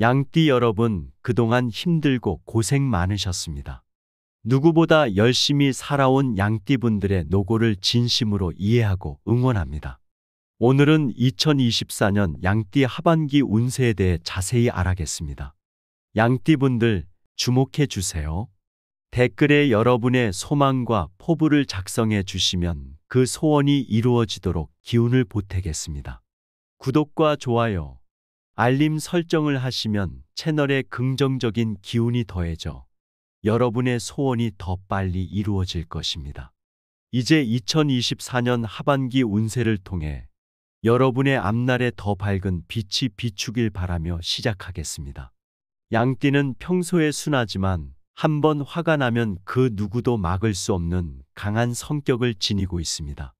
양띠 여러분, 그동안 힘들고 고생 많으셨습니다. 누구보다 열심히 살아온 양띠분들의 노고를 진심으로 이해하고 응원합니다. 오늘은 2024년 양띠 하반기 운세에 대해 자세히 알아보겠습니다. 양띠분들 주목해 주세요. 댓글에 여러분의 소망과 포부를 작성해 주시면 그 소원이 이루어지도록 기운을 보태겠습니다. 구독과 좋아요, 알림 설정을 하시면 채널에 긍정적인 기운이 더해져 여러분의 소원이 더 빨리 이루어질 것입니다. 이제 2024년 하반기 운세를 통해 여러분의 앞날에 더 밝은 빛이 비추길 바라며 시작하겠습니다. 양띠는 평소에 순하지만 한번 화가 나면 그 누구도 막을 수 없는 강한 성격을 지니고 있습니다.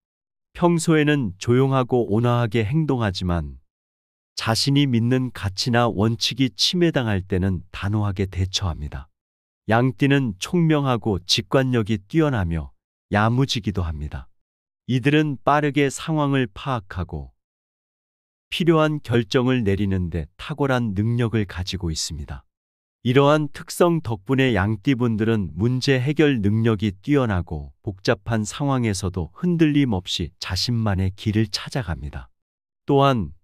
평소에는 조용하고 온화하게 행동하지만 자신이 믿는 가치나 원칙이 침해당할 때는 단호하게 대처합니다. 양띠는 총명하고 직관력이 뛰어나며 야무지기도 합니다. 이들은 빠르게 상황을 파악하고 필요한 결정을 내리는데 탁월한 능력을 가지고 있습니다. 이러한 특성 덕분에 양띠분들은 문제 해결 능력이 뛰어나고 복잡한 상황에서도 흔들림 없이 자신만의 길을 찾아갑니다. 또한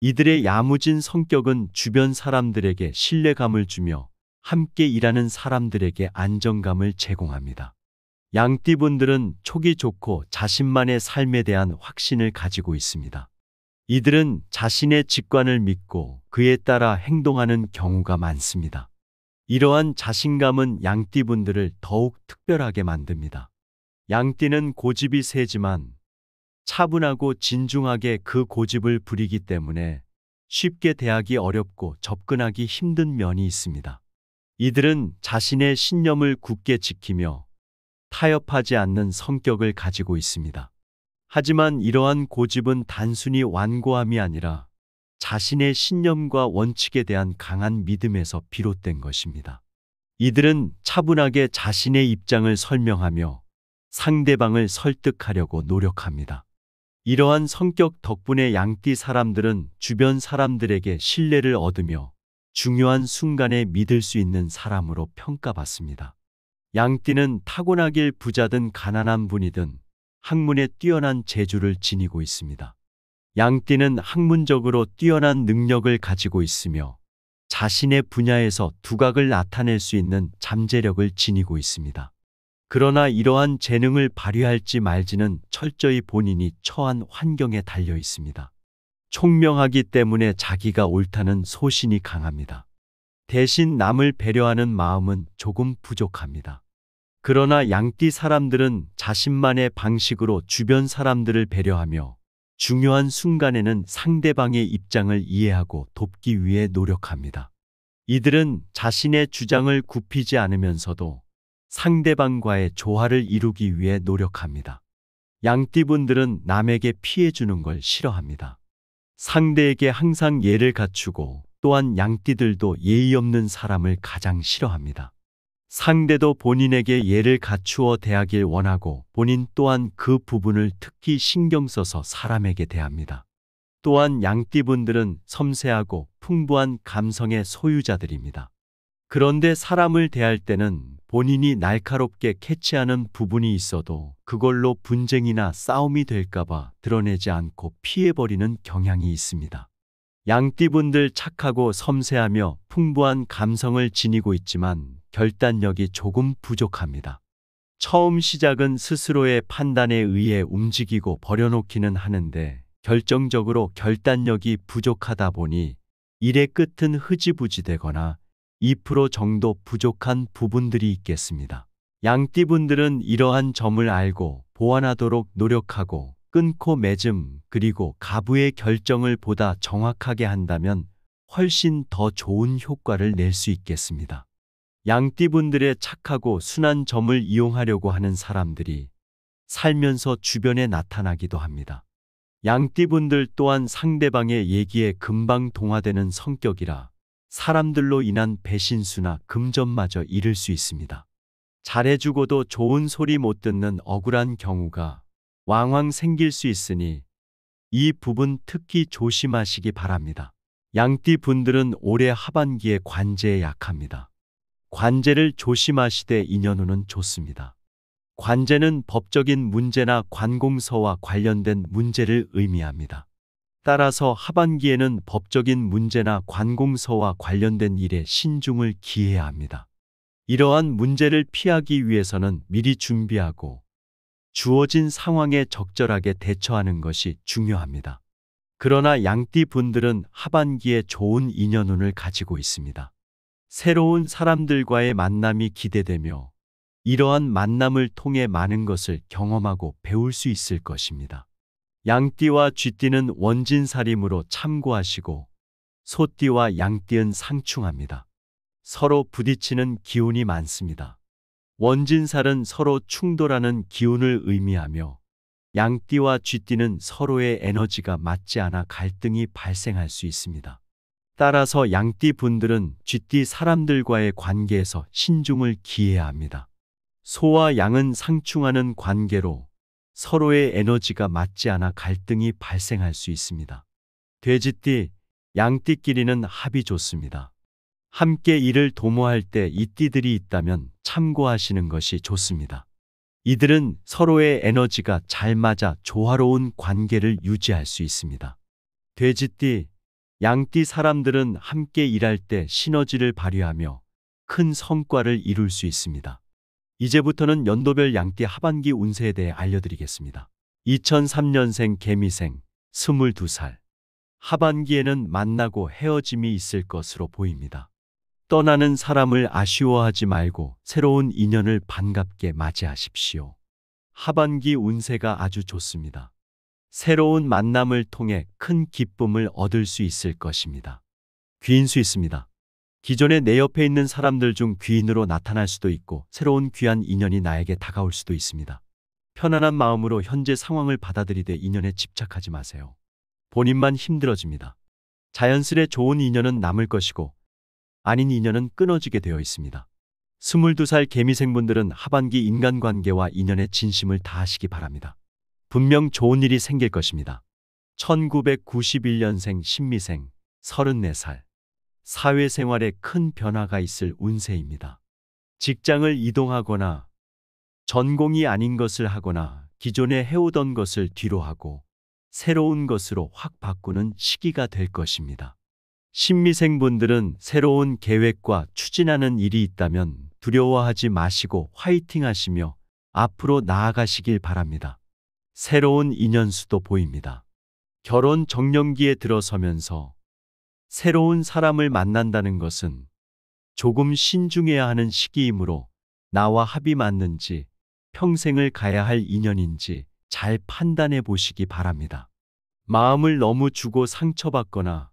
이들의 야무진 성격은 주변 사람들에게 신뢰감을 주며 함께 일하는 사람들에게 안정감을 제공합니다. 양띠분들은 촉이 좋고 자신만의 삶에 대한 확신을 가지고 있습니다. 이들은 자신의 직관을 믿고 그에 따라 행동하는 경우가 많습니다. 이러한 자신감은 양띠분들을 더욱 특별하게 만듭니다. 양띠는 고집이 세지만 차분하고 진중하게 그 고집을 부리기 때문에 쉽게 대하기 어렵고 접근하기 힘든 면이 있습니다. 이들은 자신의 신념을 굳게 지키며 타협하지 않는 성격을 가지고 있습니다. 하지만 이러한 고집은 단순히 완고함이 아니라 자신의 신념과 원칙에 대한 강한 믿음에서 비롯된 것입니다. 이들은 차분하게 자신의 입장을 설명하며 상대방을 설득하려고 노력합니다. 이러한 성격 덕분에 양띠 사람들은 주변 사람들에게 신뢰를 얻으며 중요한 순간에 믿을 수 있는 사람으로 평가받습니다. 양띠는 타고나길 부자든 가난한 분이든 학문에 뛰어난 재주를 지니고 있습니다. 양띠는 학문적으로 뛰어난 능력을 가지고 있으며 자신의 분야에서 두각을 나타낼 수 있는 잠재력을 지니고 있습니다. 그러나 이러한 재능을 발휘할지 말지는 철저히 본인이 처한 환경에 달려 있습니다. 총명하기 때문에 자기가 옳다는 소신이 강합니다. 대신 남을 배려하는 마음은 조금 부족합니다. 그러나 양띠 사람들은 자신만의 방식으로 주변 사람들을 배려하며 중요한 순간에는 상대방의 입장을 이해하고 돕기 위해 노력합니다. 이들은 자신의 주장을 굽히지 않으면서도 상대방과의 조화를 이루기 위해 노력합니다. 양띠분들은 남에게 피해 주는 걸 싫어합니다. 상대에게 항상 예를 갖추고 또한 양띠들도 예의 없는 사람을 가장 싫어합니다. 상대도 본인에게 예를 갖추어 대하길 원하고 본인 또한 그 부분을 특히 신경 써서 사람에게 대합니다. 또한 양띠분들은 섬세하고 풍부한 감성의 소유자들입니다. 그런데 사람을 대할 때는 본인이 날카롭게 캐치하는 부분이 있어도 그걸로 분쟁이나 싸움이 될까봐 드러내지 않고 피해버리는 경향이 있습니다. 양띠분들 착하고 섬세하며 풍부한 감성을 지니고 있지만 결단력이 조금 부족합니다. 처음 시작은 스스로의 판단에 의해 움직이고 버려놓기는 하는데 결정적으로 결단력이 부족하다 보니 일의 끝은 흐지부지 되거나 2% 정도 부족한 부분들이 있겠습니다. 양띠분들은 이러한 점을 알고 보완하도록 노력하고 끊고 맺음 그리고 가부의 결정을 보다 정확하게 한다면 훨씬 더 좋은 효과를 낼 수 있겠습니다. 양띠분들의 착하고 순한 점을 이용하려고 하는 사람들이 살면서 주변에 나타나기도 합니다. 양띠분들 또한 상대방의 얘기에 금방 동화되는 성격이라 사람들로 인한 배신수나 금전마저 잃을 수 있습니다. 잘해주고도 좋은 소리 못 듣는 억울한 경우가 왕왕 생길 수 있으니 이 부분 특히 조심하시기 바랍니다. 양띠 분들은 올해 하반기에 관제에 약합니다. 관제를 조심하시되 인연 운은 좋습니다. 관제는 법적인 문제나 관공서와 관련된 문제를 의미합니다. 따라서 하반기에는 법적인 문제나 관공서와 관련된 일에 신중을 기해야 합니다. 이러한 문제를 피하기 위해서는 미리 준비하고 주어진 상황에 적절하게 대처하는 것이 중요합니다. 그러나 양띠 분들은 하반기에 좋은 인연운을 가지고 있습니다. 새로운 사람들과의 만남이 기대되며 이러한 만남을 통해 많은 것을 경험하고 배울 수 있을 것입니다. 양띠와 쥐띠는 원진살이므로 참고하시고 소띠와 양띠은 상충합니다. 서로 부딪히는 기운이 많습니다. 원진살은 서로 충돌하는 기운을 의미하며 양띠와 쥐띠는 서로의 에너지가 맞지 않아 갈등이 발생할 수 있습니다. 따라서 양띠 분들은 쥐띠 사람들과의 관계에서 신중을 기해야 합니다. 소와 양은 상충하는 관계로 서로의 에너지가 맞지 않아 갈등이 발생할 수 있습니다. 돼지띠, 양띠끼리는 합이 좋습니다. 함께 일을 도모할 때 이 띠들이 있다면 참고하시는 것이 좋습니다. 이들은 서로의 에너지가 잘 맞아 조화로운 관계를 유지할 수 있습니다. 돼지띠, 양띠 사람들은 함께 일할 때 시너지를 발휘하며 큰 성과를 이룰 수 있습니다. 이제부터는 연도별 양띠 하반기 운세에 대해 알려드리겠습니다. 2003년생 개미생 22살. 하반기에는 만나고 헤어짐이 있을 것으로 보입니다. 떠나는 사람을 아쉬워하지 말고 새로운 인연을 반갑게 맞이하십시오. 하반기 운세가 아주 좋습니다. 새로운 만남을 통해 큰 기쁨을 얻을 수 있을 것입니다. 귀인 수 있습니다. 기존에 내 옆에 있는 사람들 중 귀인으로 나타날 수도 있고 새로운 귀한 인연이 나에게 다가올 수도 있습니다. 편안한 마음으로 현재 상황을 받아들이되 인연에 집착하지 마세요. 본인만 힘들어집니다. 자연스레 좋은 인연은 남을 것이고 아닌 인연은 끊어지게 되어 있습니다. 22살 개미생분들은 하반기 인간관계와 인연에 진심을 다하시기 바랍니다. 분명 좋은 일이 생길 것입니다. 1991년생 신미생 34살. 사회생활에 큰 변화가 있을 운세입니다. 직장을 이동하거나 전공이 아닌 것을 하거나 기존에 해오던 것을 뒤로 하고 새로운 것으로 확 바꾸는 시기가 될 것입니다. 신미생분들은 새로운 계획과 추진하는 일이 있다면 두려워하지 마시고 화이팅 하시며 앞으로 나아가시길 바랍니다. 새로운 인연수도 보입니다. 결혼 정년기에 들어서면서 새로운 사람을 만난다는 것은 조금 신중해야 하는 시기이므로 나와 합이 맞는지 평생을 가야 할 인연인지 잘 판단해 보시기 바랍니다. 마음을 너무 주고 상처받거나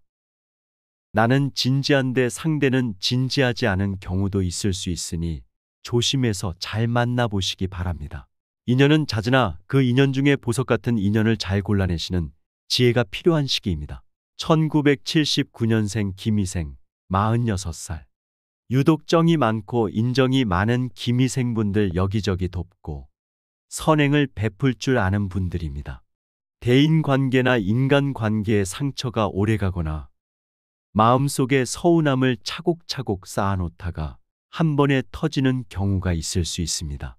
나는 진지한데 상대는 진지하지 않은 경우도 있을 수 있으니 조심해서 잘 만나보시기 바랍니다. 인연은 잦으나 그 인연 중에 보석 같은 인연을 잘 골라내시는 지혜가 필요한 시기입니다. 1979년생 김희생 46살. 유독 정이 많고 인정이 많은 김희생분들 여기저기 돕고 선행을 베풀 줄 아는 분들입니다. 대인관계나 인간관계의 상처가 오래가거나 마음속에 서운함을 차곡차곡 쌓아놓다가 한 번에 터지는 경우가 있을 수 있습니다.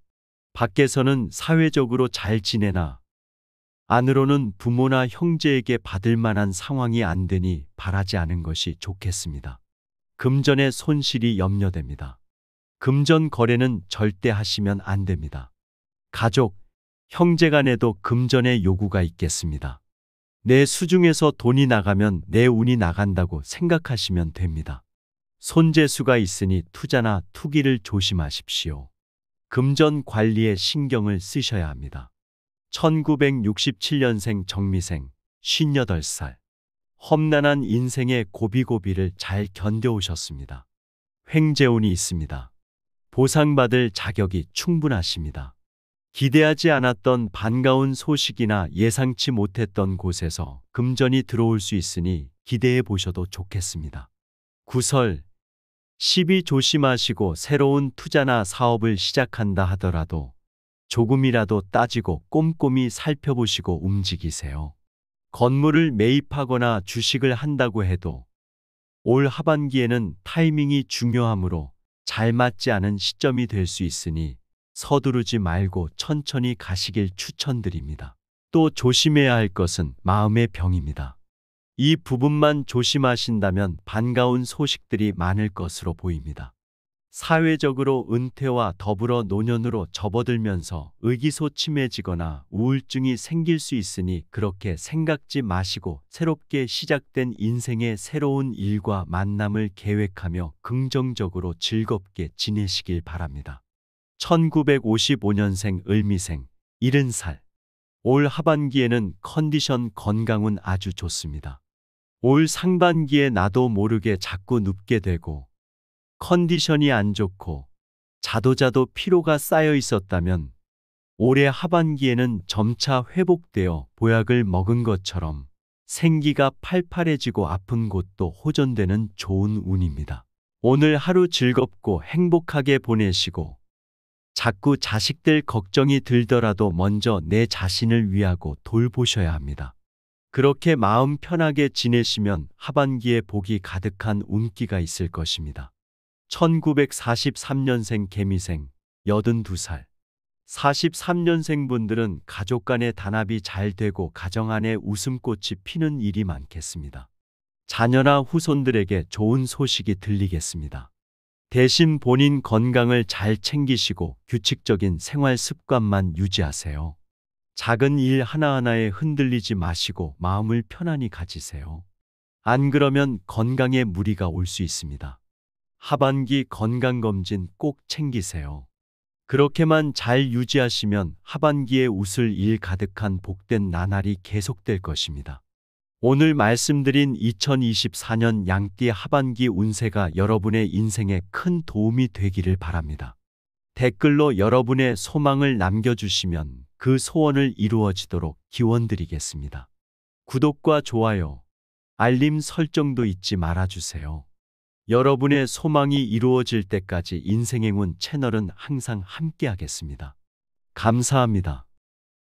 밖에서는 사회적으로 잘 지내나 안으로는 부모나 형제에게 받을 만한 상황이 안 되니 바라지 않은 것이 좋겠습니다. 금전의 손실이 염려됩니다. 금전 거래는 절대 하시면 안 됩니다. 가족, 형제 간에도 금전의 요구가 있겠습니다. 내 수중에서 돈이 나가면 내 운이 나간다고 생각하시면 됩니다. 손재수가 있으니 투자나 투기를 조심하십시오. 금전 관리에 신경을 쓰셔야 합니다. 1967년생 정미생 58살. 험난한 인생의 고비고비를 잘 견뎌오셨습니다. 횡재운이 있습니다. 보상받을 자격이 충분하십니다. 기대하지 않았던 반가운 소식이나 예상치 못했던 곳에서 금전이 들어올 수 있으니 기대해 보셔도 좋겠습니다. 구설, 시비 조심하시고 새로운 투자나 사업을 시작한다 하더라도 조금이라도 따지고 꼼꼼히 살펴보시고 움직이세요. 건물을 매입하거나 주식을 한다고 해도 올 하반기에는 타이밍이 중요하므로 잘 맞지 않은 시점이 될 수 있으니 서두르지 말고 천천히 가시길 추천드립니다. 또 조심해야 할 것은 마음의 병입니다. 이 부분만 조심하신다면 반가운 소식들이 많을 것으로 보입니다. 사회적으로 은퇴와 더불어 노년으로 접어들면서 의기소침해지거나 우울증이 생길 수 있으니 그렇게 생각지 마시고 새롭게 시작된 인생의 새로운 일과 만남을 계획하며 긍정적으로 즐겁게 지내시길 바랍니다. 1955년생 을미생 70살. 올 하반기에는 컨디션 건강은 아주 좋습니다. 올 상반기에 나도 모르게 자꾸 눕게 되고 컨디션이 안 좋고 자도자도 피로가 쌓여 있었다면 올해 하반기에는 점차 회복되어 보약을 먹은 것처럼 생기가 팔팔해지고 아픈 곳도 호전되는 좋은 운입니다. 오늘 하루 즐겁고 행복하게 보내시고 자꾸 자식들 걱정이 들더라도 먼저 내 자신을 위하고 돌보셔야 합니다. 그렇게 마음 편하게 지내시면 하반기에 복이 가득한 운기가 있을 것입니다. 1943년생 개미생 82살. 43년생 분들은 가족 간의 단합이 잘 되고 가정 안에 웃음꽃이 피는 일이 많겠습니다. 자녀나 후손들에게 좋은 소식이 들리겠습니다. 대신 본인 건강을 잘 챙기시고 규칙적인 생활 습관만 유지하세요. 작은 일 하나하나에 흔들리지 마시고 마음을 편안히 가지세요. 안 그러면 건강에 무리가 올 수 있습니다. 하반기 건강검진 꼭 챙기세요. 그렇게만 잘 유지하시면 하반기에 웃을 일 가득한 복된 나날이 계속될 것입니다. 오늘 말씀드린 2024년 양띠 하반기 운세가 여러분의 인생에 큰 도움이 되기를 바랍니다. 댓글로 여러분의 소망을 남겨주시면 그 소원을 이루어지도록 기원드리겠습니다. 구독과 좋아요, 알림 설정도 잊지 말아주세요. 여러분의 소망이 이루어질 때까지 인생행운 채널은 항상 함께하겠습니다. 감사합니다.